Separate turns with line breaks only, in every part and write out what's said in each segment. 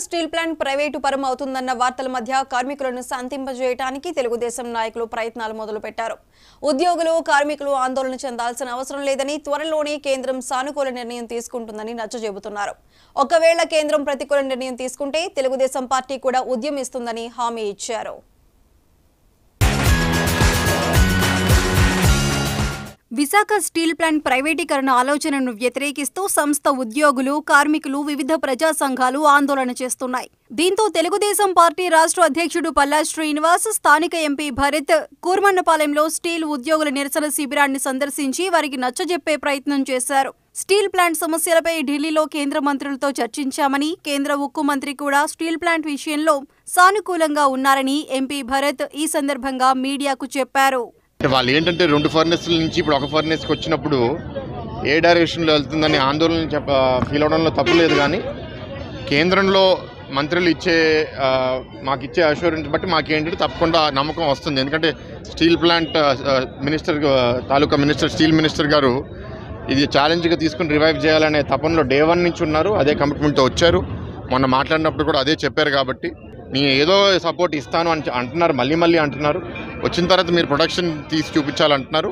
Steel plant private పరం అవుతుందన్న వార్తల మధ్య కార్మికులను శాంతింపజేయడానికి తెలుగుదేశం నాయకులు ప్రయత్నాలు మొదలుపెట్టారు. ఉద్యోగులు, కార్మికులు ఆందోళన చెందాల్సిన అవసరం లేదని, త్వరలోనే కేంద్రం సానుకూల నిర్ణయం తీసుకుంటుందని నచ్చజెబుతున్నారు. ఒకవేళ కేంద్రం ప్రతికూల నిర్ణయం తీసుకుంటే తెలుగుదేశం పార్టీ కూడా ఉద్యమిస్తుందని హామీ ఇచ్చారు. విశాఖ స్టీల్ ప్లాంట్ ప్రైవేటీకరణ ఆలోచనను వ్యతిరేకిస్తూ సంస్థ ఉద్యోగులు, కార్మికులు, వివిధ ప్రజా సంఘాలు ఆందోళన చేస్తున్నాయి. దీంతో తెలుగుదేశం పార్టీ రాష్ట్ర అధ్యక్షుడు పల్లా శ్రీనివాస్, స్థానిక ఎంపీ భరత్ కూర్మన్నపాలెంలో స్టీల్ ఉద్యోగుల నిరసన శిబిరాన్ని సందర్శించి వారికి నచ్చజెప్పే ప్రయత్నం చేశారు. స్టీల్ ప్లాంట్ సమస్యలపై ఢిల్లీలో కేంద్ర మంత్రులతో చర్చించామని, కేంద్ర ఉక్కు మంత్రి కూడా స్టీల్ ప్లాంట్ విషయంలో సానుకూలంగా ఉన్నారని ఎంపీ భరత్ ఈ సందర్భంగా మీడియాకు చెప్పారు.
వాళ్ళు ఏంటంటే 2 ఫర్నెస్ల నుంచి ఇప్పుడు ఒక ఫర్నెస్కి వచ్చినప్పుడు ఏ డైరెక్షన్లో వెళ్తుందని ఆందోళన ఫీల్ అవడంలో తప్పులేదు. కానీ కేంద్రంలో మంత్రులు మాకు ఇచ్చే అష్యూరెన్స్ బట్టి మాకేంటంటే తప్పకుండా నమ్మకం వస్తుంది. ఎందుకంటే స్టీల్ ప్లాంట్ తాలూకా మినిస్టర్, స్టీల్ మినిస్టర్ గారు ఇది ఛాలెంజ్గా తీసుకుని రివైవ్ చేయాలనే తపనలో డే 1 నుంచి ఉన్నారు. అదే కమిట్మెంట్తో వచ్చారు. మొన్న మాట్లాడినప్పుడు కూడా అదే చెప్పారు. కాబట్టి నేను ఏదో సపోర్ట్ ఇస్తాను అని అంటున్నారు, మళ్ళీ అంటున్నారు. వచ్చిన తర్వాత మీరు ప్రొడక్షన్ తీసి చూపించాలంటున్నారు.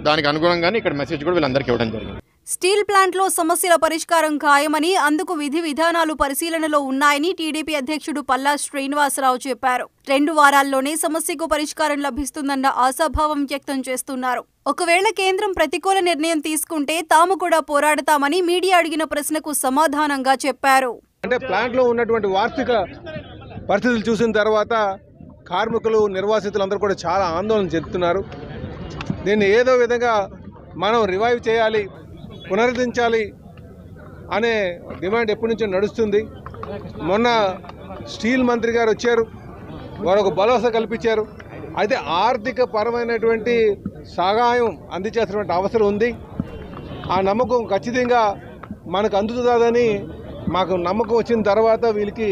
దానికి అనుగుణంగానే ఇక్కడ మెసేజ్ కూడా వీళ్ళందరికీ ఇవ్వడం జరిగింది.
స్టీల్ ప్లాంట్లో సమస్యల పరిష్కారం ఖాయమని, అందుకు విధి విధానాలు పరిశీలనలో ఉన్నాయని టీడీపీ అధ్యక్షుడు పల్లా శ్రీనివాసరావు చెప్పారు. 2 వారాల్లోనే సమస్యకు పరిష్కారం లభిస్తుందన్న ఆశాభావం వ్యక్తం చేస్తున్నారు. ఒకవేళ కేంద్రం ప్రతికూల నిర్ణయం తీసుకుంటే తాము కూడా పోరాడతామని మీడియా అడిగిన ప్రశ్నకు సమాధానంగా చెప్పారు.
అంటే ప్లాంట్లో ఉన్నటువంటి వార్షిక పరిస్థితులు చూసిన తర్వాత కార్మికులు, నిర్వాసితులందరూ కూడా చాలా ఆందోళన చెందుతున్నారు. దీన్ని ఏదో విధంగా మనం రివైవ్ చేయాలి, పునరుద్ధరించాలి అనే డిమాండ్ ఎప్పటి నుంచో నడుస్తుంది. మొన్న స్టీల్ మంత్రి గారు వచ్చారు, వారు ఒక భరోసా కల్పించారు. అయితే ఆర్థిక పరమైనటువంటి సహాయం అందించాల్సినటువంటి అవసరం ఉంది. ఆ నమ్మకం ఖచ్చితంగా మనకు అందుతుందని మాకు నమ్మకం వచ్చిన తర్వాత వీళ్ళకి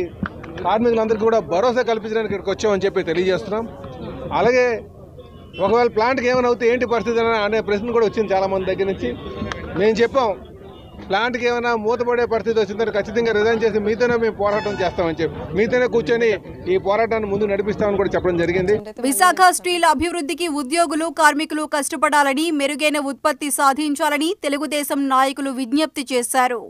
కార్మికులందరికీ కూడా భరోసా కల్పించడానికి ఇక్కడికి వచ్చామని చెప్పి తెలియజేస్తున్నాం. అలాగే ఒకవేళ ప్లాంట్కి ఏమైనా అవుతే ఏంటి పరిస్థితి అనే ప్రశ్న కూడా వచ్చింది చాలామంది దగ్గర నుంచి. మేము చెప్పాం, ప్లాంట్కి ఏమైనా మూతపడే పరిస్థితి వచ్చిందని ఖచ్చితంగా రిజైన్ చేసి మీతోనే మేము పోరాటం చేస్తామని చెప్పి, మీతోనే కూర్చొని ఈ పోరాటాన్ని ముందు నడిపిస్తామని కూడా చెప్పడం జరిగింది.
విశాఖ స్టీల్ అభివృద్ధికి ఉద్యోగులు, కార్మికులు కష్టపడాలని, మెరుగైన ఉత్పత్తి సాధించాలని తెలుగుదేశం నాయకులు విజ్ఞప్తి చేశారు.